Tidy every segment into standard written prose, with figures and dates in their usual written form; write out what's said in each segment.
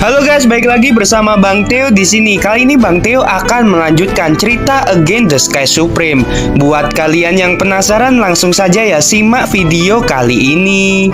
Halo guys, balik lagi bersama Bang Theo di sini. Kali ini Bang Theo akan melanjutkan cerita Against the Sky Supreme. Buat kalian yang penasaran, langsung saja ya simak video kali ini.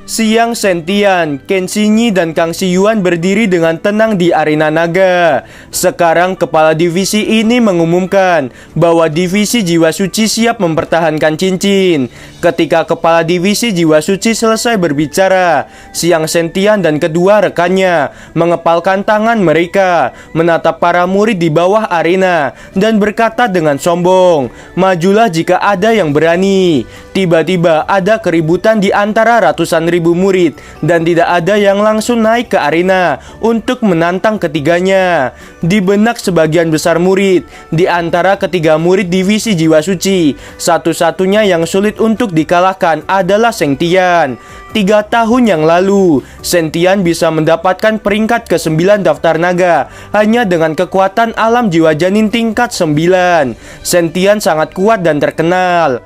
Siang Sentian, Ken Shinyi dan Kang Si-yuan berdiri dengan tenang di arena naga. Sekarang kepala divisi ini mengumumkan bahwa divisi Jiwa Suci siap mempertahankan cincin. Ketika kepala divisi Jiwa Suci selesai berbicara, Siang Sentian dan kedua rekannya mengepalkan tangan mereka, menatap para murid di bawah arena dan berkata dengan sombong, "Majulah jika ada yang berani." Tiba-tiba ada keributan di antara ratusan ribu murid dan tidak ada yang langsung naik ke arena untuk menantang ketiganya. Di benak sebagian besar murid, di antara ketiga murid divisi Jiwa Suci, satu-satunya yang sulit untuk dikalahkan adalah Sentian. 3 tahun yang lalu, Sentian bisa mendapatkan peringkat ke-9 daftar naga hanya dengan kekuatan alam jiwa janin tingkat 9. Sentian sangat kuat dan terkenal.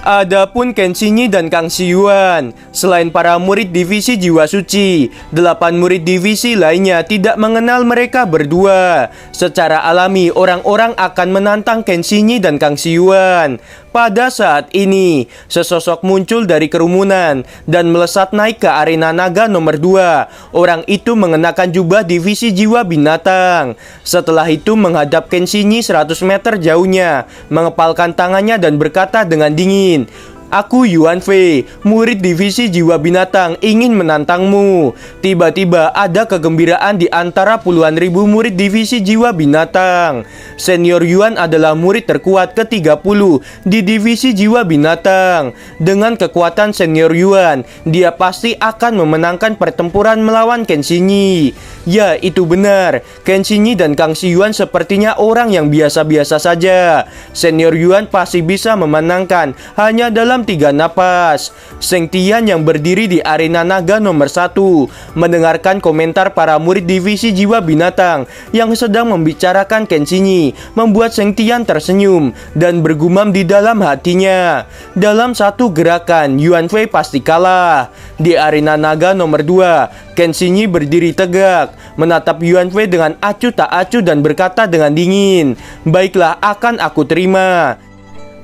Adapun Ken Shinyi dan Kang Si-yuan, selain para murid divisi Jiwa Suci, 8 murid divisi lainnya tidak mengenal mereka berdua. Secara alami, orang-orang akan menantang Ken Shinyi dan Kang Si-yuan. Pada saat ini, sesosok muncul dari kerumunan dan melesat naik ke arena naga nomor 2. Orang itu mengenakan jubah divisi Jiwa Binatang. Setelah itu menghadap Ken Shinyi 100 meter jauhnya, mengepalkan tangannya dan berkata dengan dingin, "Aku Yuan Fei, murid divisi Jiwa Binatang, ingin menantangmu." Tiba-tiba ada kegembiraan di antara puluhan ribu murid divisi Jiwa Binatang. Senior Yuan adalah murid terkuat ke-30 di divisi Jiwa Binatang. Dengan kekuatan senior Yuan, dia pasti akan memenangkan pertempuran melawan Ken Shinyi. Ya, itu benar. Ken Shinyi dan Kang Si-yuan sepertinya orang yang biasa-biasa saja. Senior Yuan pasti bisa memenangkan hanya dalam 3 napas. Sentian yang berdiri di arena naga nomor 1 mendengarkan komentar para murid divisi Jiwa Binatang yang sedang membicarakan Ken Shinyi, membuat Sentian tersenyum dan bergumam di dalam hatinya, dalam satu gerakan Yuan Fei pasti kalah. Di arena naga nomor 2, Ken Shinyi berdiri tegak, menatap Yuan Fei dengan acuh tak acuh dan berkata dengan dingin, "Baiklah, akan aku terima."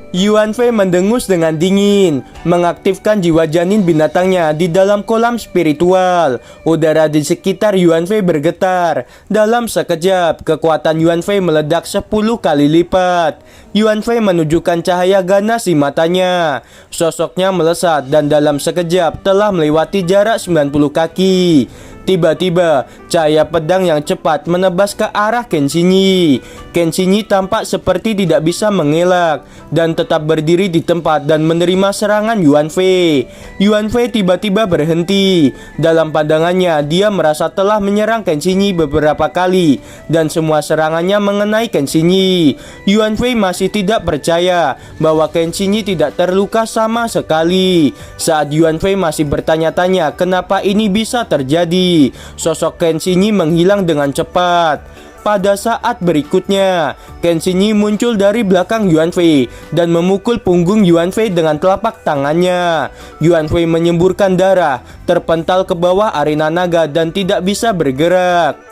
Yuan Fei mendengus dengan dingin, mengaktifkan jiwa janin binatangnya di dalam kolam spiritual. Udara di sekitar Yuan Fei bergetar. Dalam sekejap, kekuatan Yuan Fei meledak 10 kali lipat. Yuan Fei menunjukkan cahaya ganas di matanya. Sosoknya melesat dan dalam sekejap telah melewati jarak 90 kaki. Tiba-tiba, cahaya pedang yang cepat menebas ke arah Ken Shinyi. Ken Shinyi tampak seperti tidak bisa mengelak dan tetap berdiri di tempat dan menerima serangan Yuan Fei. Yuan Fei tiba-tiba berhenti. Dalam pandangannya, dia merasa telah menyerang Ken Shinyi beberapa kali dan semua serangannya mengenai Ken Shinyi. Yuan Fei masih tidak percaya bahwa Ken Shinyi tidak terluka sama sekali. Saat Yuan Fei masih bertanya-tanya kenapa ini bisa terjadi, sosok Ken Shinyi menghilang dengan cepat. Pada saat berikutnya, Ken Shinyi muncul dari belakang Yuan Fei dan memukul punggung Yuan Fei dengan telapak tangannya. Yuan Fei menyemburkan darah, terpental ke bawah arena naga dan tidak bisa bergerak.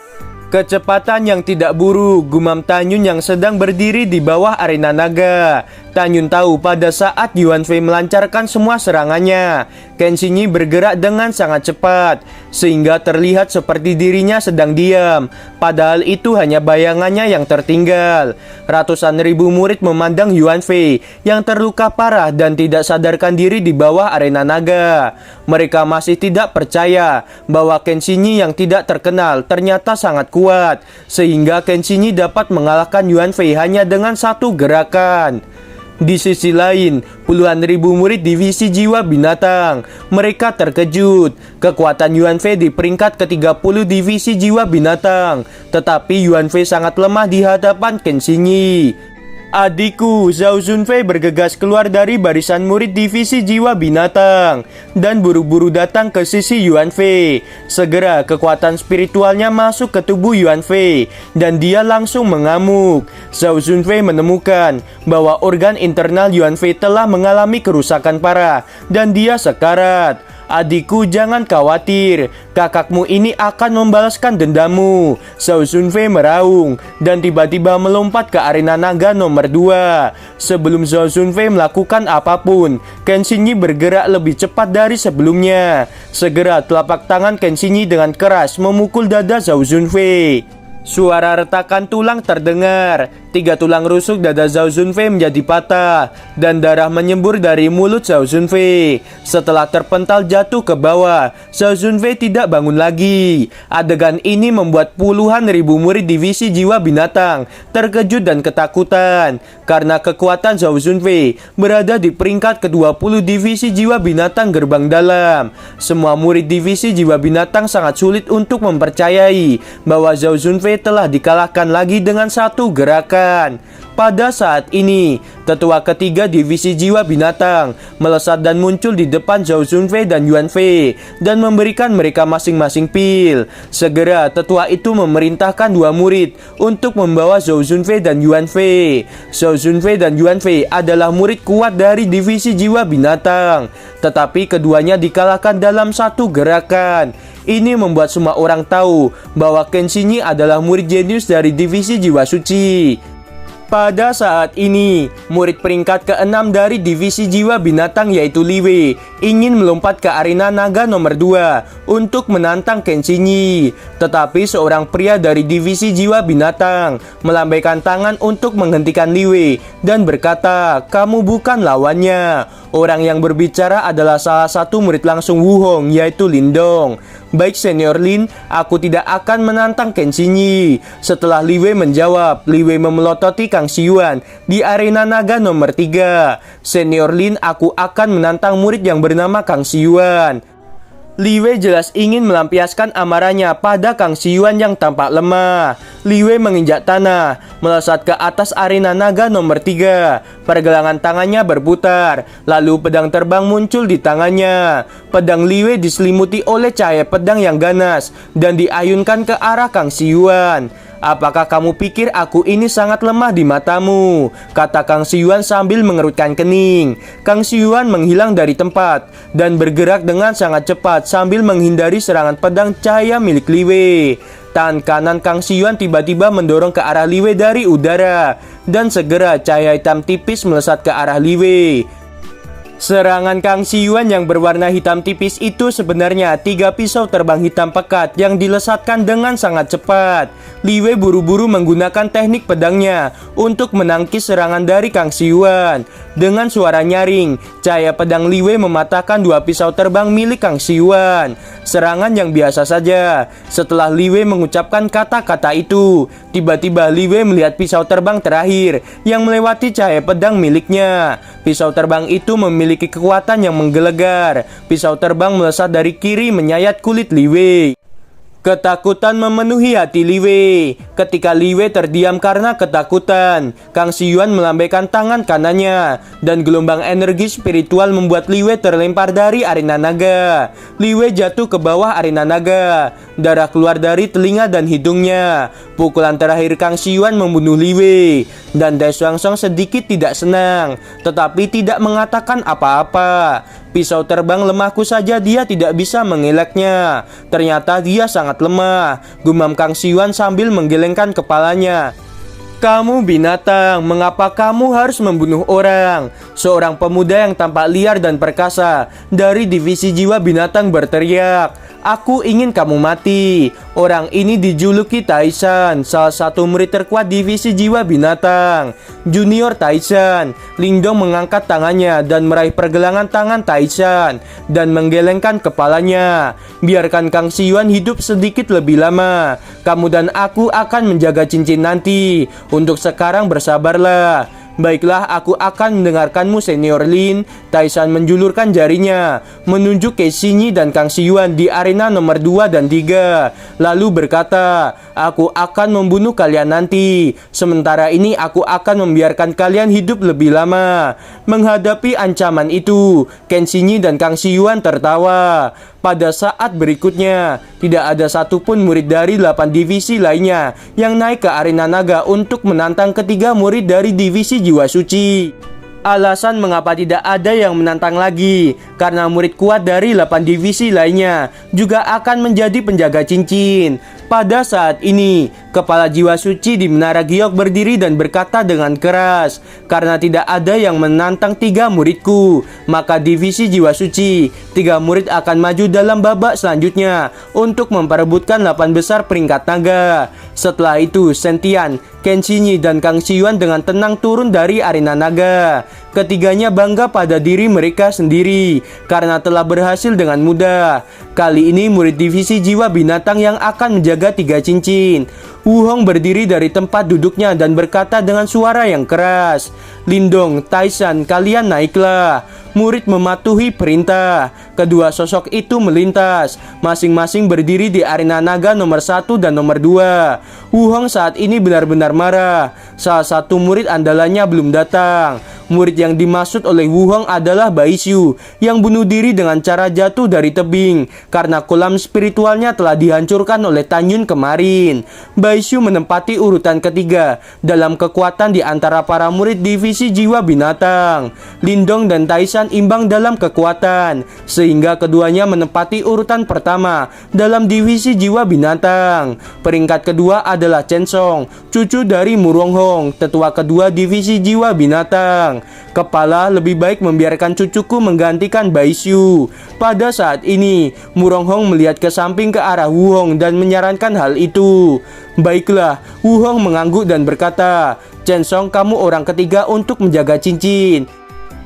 "Kecepatan yang tidak buru," gumam Tanyun yang sedang berdiri di bawah arena naga. Tanyun tahu pada saat Yuan Fei melancarkan semua serangannya, Ken Shinyi bergerak dengan sangat cepat, sehingga terlihat seperti dirinya sedang diam. Padahal itu hanya bayangannya yang tertinggal. Ratusan ribu murid memandang Yuan Fei yang terluka parah dan tidak sadarkan diri di bawah arena naga. Mereka masih tidak percaya bahwa Ken Shinyi yang tidak terkenal ternyata sangat kuat, sehingga Ken Shinyi dapat mengalahkan Yuan Fei hanya dengan satu gerakan. Di sisi lain, puluhan ribu murid divisi Jiwa Binatang, mereka terkejut. Kekuatan Yuan Fei di peringkat ke-30 divisi Jiwa Binatang, tetapi Yuan Fei sangat lemah di hadapan Ken Shinyi. Adikku, Zhao Zunfei bergegas keluar dari barisan murid divisi Jiwa Binatang dan buru-buru datang ke sisi Yuan Fei. Segera kekuatan spiritualnya masuk ke tubuh Yuan Fei dan dia langsung mengamuk. Zhao Zunfei menemukan bahwa organ internal Yuan Fei telah mengalami kerusakan parah dan dia sekarat. Adikku, jangan khawatir, kakakmu ini akan membalaskan dendamu. Zhao Zunfei meraung dan tiba-tiba melompat ke arena naga nomor 2. Sebelum Zhao Zunfei melakukan apapun, Ken Xinyi bergerak lebih cepat dari sebelumnya. Segera telapak tangan Ken Xinyi dengan keras memukul dada Zhao Zunfei. Suara retakan tulang terdengar. 3 tulang rusuk dada Zhao Zunfei menjadi patah dan darah menyembur dari mulut Zhao Zunfei. Setelah terpental jatuh ke bawah, Zhao Zunfei tidak bangun lagi. Adegan ini membuat puluhan ribu murid divisi jiwa binatang terkejut dan ketakutan karena kekuatan Zhao Zunfei berada di peringkat ke-20 divisi jiwa binatang gerbang dalam. Semua murid divisi jiwa binatang sangat sulit untuk mempercayai bahwa Zhao Zunfei telah dikalahkan lagi dengan satu gerakan. Pada saat ini, tetua ketiga divisi jiwa binatang melesat dan muncul di depan Zhao Zunfei dan Yuan Fei dan memberikan mereka masing-masing pil. Segera tetua itu memerintahkan 2 murid untuk membawa Zhao Zunfei dan Yuan Fei. Zhao Zunfei dan Yuan Fei adalah murid kuat dari divisi jiwa binatang, tetapi keduanya dikalahkan dalam satu gerakan. Ini membuat semua orang tahu bahwa Ken Xinyi adalah murid jenius dari divisi jiwa suci. Pada saat ini, murid peringkat ke-6 dari divisi jiwa binatang yaitu Li Wei ingin melompat ke arena naga nomor 2 untuk menantang Ken Xinyi. Tetapi seorang pria dari divisi jiwa binatang melambaikan tangan untuk menghentikan Li Wei dan berkata, "Kamu bukan lawannya." Orang yang berbicara adalah salah satu murid langsung Wu Hong yaitu Lin Dong. "Baik Senior Lin, aku tidak akan menantang Ken Xinyi." Setelah Li Wei menjawab, Li Wei memelototi Kang Xiyuan di arena naga nomor 3. "Senior Lin, aku akan menantang murid yang bernama Kang Xiyuan." Li Wei jelas ingin melampiaskan amarahnya pada Kang Xiyuan yang tampak lemah. Li Wei menginjak tanah, melesat ke atas arena naga nomor 3. Pergelangan tangannya berputar, lalu pedang terbang muncul di tangannya. Pedang Li Wei diselimuti oleh cahaya pedang yang ganas dan diayunkan ke arah Kang Xiyuan. "Apakah kamu pikir aku ini sangat lemah di matamu?" kata Kang Xiyuan sambil mengerutkan kening. Kang Xiyuan menghilang dari tempat dan bergerak dengan sangat cepat sambil menghindari serangan pedang cahaya milik Li Wei. Tangan kanan Kang Xiyuan tiba-tiba mendorong ke arah Li Wei dari udara dan segera cahaya hitam tipis melesat ke arah Li Wei. Serangan Kang Xiyuan yang berwarna hitam tipis itu sebenarnya 3 pisau terbang hitam pekat yang dilesatkan dengan sangat cepat. Li Wei buru-buru menggunakan teknik pedangnya untuk menangkis serangan dari Kang Xiyuan. Dengan suara nyaring, cahaya pedang Li Wei mematahkan 2 pisau terbang milik Kang Xiyuan. Serangan yang biasa saja. Setelah Li Wei mengucapkan kata-kata itu, tiba-tiba Li Wei melihat pisau terbang terakhir yang melewati cahaya pedang miliknya. Pisau terbang itu memiliki kekuatan yang menggelegar. Pisau terbang melesat dari kiri menyayat kulit Li Wei. Ketakutan memenuhi hati Li Wei. Ketika Li Wei terdiam karena ketakutan, Kang Xiyuan melambaikan tangan kanannya dan gelombang energi spiritual membuat Li Wei terlempar dari arena naga. Li Wei jatuh ke bawah arena naga. Darah keluar dari telinga dan hidungnya. Pukulan terakhir Kang Xiyuan membunuh Li Wei dan Dai Xuanzong sedikit tidak senang, tetapi tidak mengatakan apa-apa. Pisau terbang lemahku saja dia tidak bisa mengelaknya. Ternyata dia sangat lemah, gumam Kang Xiyuan sambil menggelengkan kepalanya. "Kamu binatang, mengapa kamu harus membunuh orang?" Seorang pemuda yang tampak liar dan perkasa dari divisi jiwa binatang berteriak, "Aku ingin kamu mati." Orang ini dijuluki Taishan, salah satu murid terkuat divisi jiwa binatang. Junior Taishan, Ling Dong mengangkat tangannya dan meraih pergelangan tangan Taishan dan menggelengkan kepalanya. "Biarkan Kang Xiyuan hidup sedikit lebih lama. Kamu dan aku akan menjaga cincin nanti. Untuk sekarang bersabarlah." "Baiklah, aku akan mendengarkanmu Senior Lin." Taishan menjulurkan jarinya menunjuk ke Xinyi dan Kang Xiyuan di arena nomor 2 dan 3, lalu berkata, "Aku akan membunuh kalian nanti. Sementara ini aku akan membiarkan kalian hidup lebih lama." Menghadapi ancaman itu, Ken Xinyi dan Kang Xiyuan tertawa. Pada saat berikutnya, tidak ada satupun murid dari 8 divisi lainnya yang naik ke arena naga untuk menantang ketiga murid dari divisi jiwa suci. Alasan mengapa tidak ada yang menantang lagi, karena murid kuat dari 8 divisi lainnya juga akan menjadi penjaga cincin. Pada saat ini, kepala jiwa suci di Menara Giok berdiri dan berkata dengan keras, "Karena tidak ada yang menantang 3 muridku, maka divisi jiwa suci, 3 murid akan maju dalam babak selanjutnya untuk memperebutkan 8 besar peringkat naga." Setelah itu, Sentian, Kenshinyi, dan Kang Siyuan dengan tenang turun dari arena naga. Ketiganya bangga pada diri mereka sendiri karena telah berhasil dengan mudah. Kali ini murid divisi jiwa binatang yang akan menjaga 3 cincin. Wu Hong berdiri dari tempat duduknya dan berkata dengan suara yang keras, "Lindong, Taishan, kalian naiklah." Murid mematuhi perintah. Kedua sosok itu melintas, masing-masing berdiri di arena naga nomor 1 dan nomor 2. Wu Hong saat ini benar-benar marah. Salah satu murid andalannya belum datang. Murid yang dimaksud oleh Wu Hong adalah Baishu yang bunuh diri dengan cara jatuh dari tebing karena kolam spiritualnya telah dihancurkan oleh Tanyun kemarin. Baishu menempati urutan ketiga dalam kekuatan di antara para murid divisi jiwa binatang. Lindong dan Taishan imbang dalam kekuatan sehingga keduanya menempati urutan pertama dalam divisi jiwa binatang. Peringkat kedua adalah Chen Song, cucu dari Murong Hong, tetua kedua divisi jiwa binatang. Kepala, lebih baik membiarkan cucuku menggantikan Baishu. Pada saat ini, Murong Hong melihat ke samping ke arah Wu Hong dan menyarankan hal itu. "Baiklah," Wu Hong mengangguk dan berkata, "Chen Song, kamu orang ketiga untuk menjaga cincin."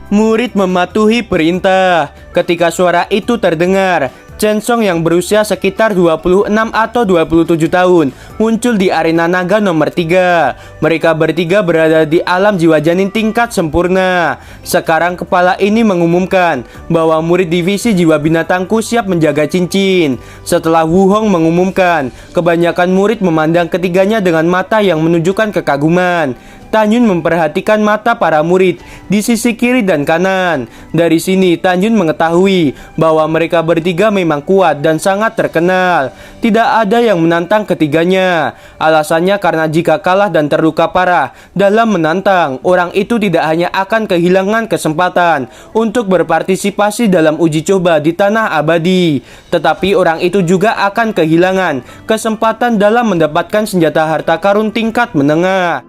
Murid mematuhi perintah. Ketika suara itu terdengar, Chen Song yang berusia sekitar 26 atau 27 tahun muncul di arena naga nomor 3. Mereka bertiga berada di alam jiwa janin tingkat sempurna. Sekarang kepala ini mengumumkan bahwa murid divisi jiwa binatangku siap menjaga cincin. Setelah Wu Hong mengumumkan, kebanyakan murid memandang ketiganya dengan mata yang menunjukkan kekaguman. Tanyun memperhatikan mata para murid di sisi kiri dan kanan. Dari sini Tanyun mengetahui bahwa mereka bertiga memang kuat dan sangat terkenal. Tidak ada yang menantang ketiganya. Alasannya karena jika kalah dan terluka parah dalam menantang, orang itu tidak hanya akan kehilangan kesempatan untuk berpartisipasi dalam uji coba di tanah abadi, tetapi orang itu juga akan kehilangan kesempatan dalam mendapatkan senjata harta karun tingkat menengah.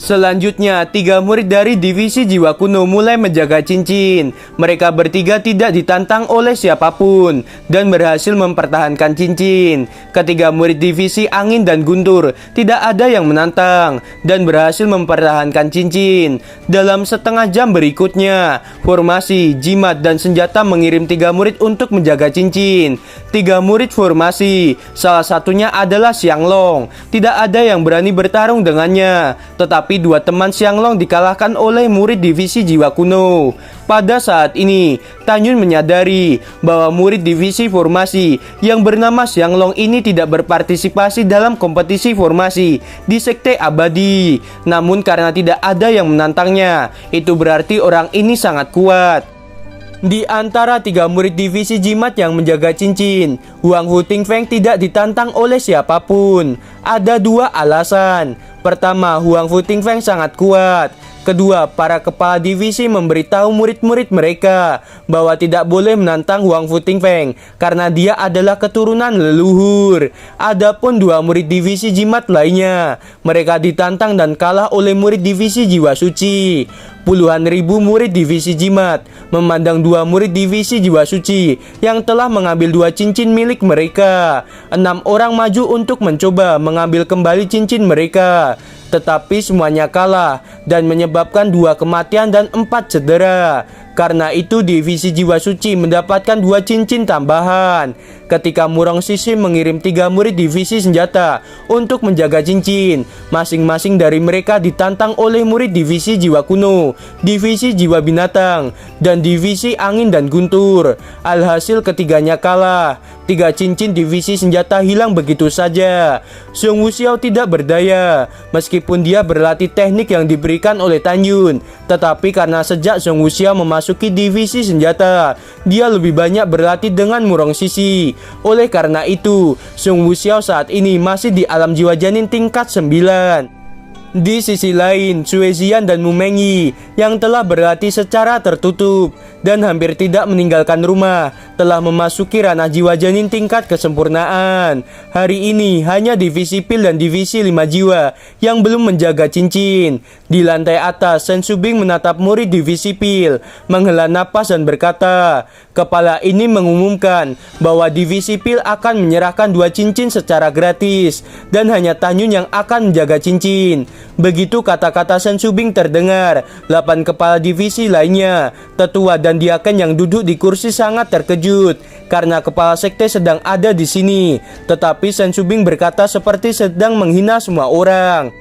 Selanjutnya, 3 murid dari divisi jiwa kuno mulai menjaga cincin. Mereka bertiga tidak ditantang oleh siapapun dan berhasil mempertahankan cincin. Ketiga murid divisi angin dan guntur tidak ada yang menantang dan berhasil mempertahankan cincin. Dalam setengah jam berikutnya, formasi, jimat, dan senjata mengirim 3 murid untuk menjaga cincin. 3 murid formasi, salah satunya adalah Xianglong. Tidak ada yang berani bertarung dengannya, tetapi 2 teman Xianglong dikalahkan oleh murid divisi jiwa kuno. Pada saat ini, Tanyun menyadari bahwa murid divisi formasi yang bernama Xianglong ini tidak berpartisipasi dalam kompetisi formasi di sekte abadi. Namun karena tidak ada yang menantangnya, itu berarti orang ini sangat kuat. Di antara 3 murid divisi jimat yang menjaga cincin, Huang Hutingfeng tidak ditantang oleh siapapun. Ada 2 alasan. Pertama, Huang Hutingfeng sangat kuat. Kedua, para kepala divisi memberitahu murid-murid mereka bahwa tidak boleh menantang Huang Hutingfeng karena dia adalah keturunan leluhur. Adapun 2 murid divisi jimat lainnya, mereka ditantang dan kalah oleh murid divisi jiwa suci. Puluhan ribu murid divisi jimat memandang 2 murid divisi jiwa suci yang telah mengambil 2 cincin milik mereka. 6 orang maju untuk mencoba mengambil kembali cincin mereka, tetapi semuanya kalah dan menyebabkan 2 kematian dan 4 cedera. Karena itu divisi jiwa suci mendapatkan 2 cincin tambahan. Ketika Murong Sisi mengirim 3 murid divisi senjata untuk menjaga cincin, masing-masing dari mereka ditantang oleh murid divisi jiwa kuno, divisi jiwa binatang, dan divisi angin dan guntur. Alhasil ketiganya kalah. 3 cincin divisi senjata hilang begitu saja. Song Wuxiao tidak berdaya meskipun dia berlatih teknik yang diberikan oleh Tanyun, tetapi karena sejak Song Wuxiao memasuki divisi senjata, dia lebih banyak berlatih dengan Murong Sisi. Oleh karena itu, Song Wuxiao saat ini masih di alam jiwa janin tingkat 9. Di sisi lain, Suezian dan Mumengi yang telah berlatih secara tertutup dan hampir tidak meninggalkan rumah telah memasuki ranah jiwa janin tingkat kesempurnaan. Hari ini hanya divisi pil dan divisi 5 jiwa yang belum menjaga cincin. Di lantai atas, Shen Shubing menatap murid divisi pil, menghela napas dan berkata, kepala ini mengumumkan bahwa divisi pil akan menyerahkan 2 cincin secara gratis dan hanya Tanyun yang akan menjaga cincin. Begitu kata-kata Shen Shubing terdengar, 8 kepala divisi lainnya, tetua dan diaken yang duduk di kursi sangat terkejut karena kepala sekte sedang ada di sini. Tetapi Shen Shubing berkata seperti sedang menghina semua orang.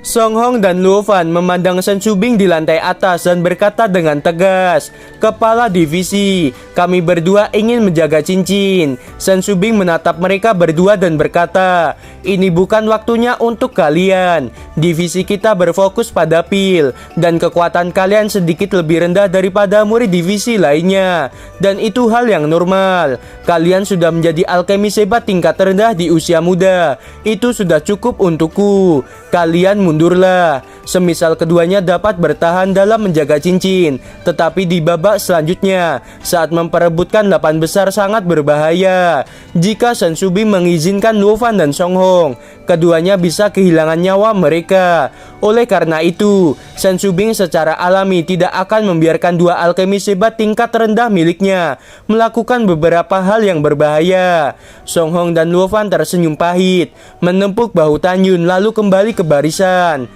Song Hong dan Luo Fan memandang Shen Shubing di lantai atas dan berkata dengan tegas, kepala divisi, kami berdua ingin menjaga cincin. Shen Shubing menatap mereka berdua dan berkata, ini bukan waktunya untuk kalian. Divisi kita berfokus pada pil dan kekuatan kalian sedikit lebih rendah daripada murid divisi lainnya. Dan itu hal yang normal. Kalian sudah menjadi alkemis hebat tingkat rendah di usia muda. Itu sudah cukup untukku. Kalian mundurlah. Semisal keduanya dapat bertahan dalam menjaga cincin, tetapi di babak selanjutnya saat memperebutkan 8 besar sangat berbahaya. Jika Shen Shubing mengizinkan Luo Fan dan Song Hong, keduanya bisa kehilangan nyawa mereka. Oleh karena itu, Shen Shubing secara alami tidak akan membiarkan 2 alkemis hebat tingkat rendah miliknya melakukan beberapa hal yang berbahaya. Song Hong dan Luo Fan tersenyum pahit, menempuk bahu Tanyun lalu kembali ke barisan.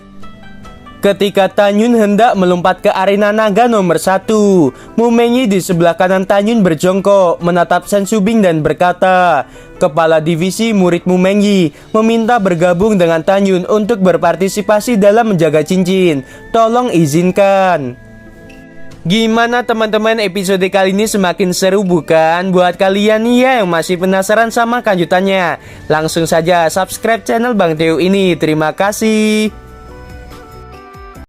Ketika Tanyun hendak melompat ke arena naga nomor 1, Mumengi di sebelah kanan Tanyun berjongkok menatap Shen Shubing dan berkata, kepala divisi murid Mumengi meminta bergabung dengan Tanyun untuk berpartisipasi dalam menjaga cincin. Tolong izinkan. Gimana teman-teman, episode kali ini semakin seru bukan? Buat kalian nih ya yang masih penasaran sama kelanjutannya, langsung saja subscribe channel Bang Teo ini. Terima kasih.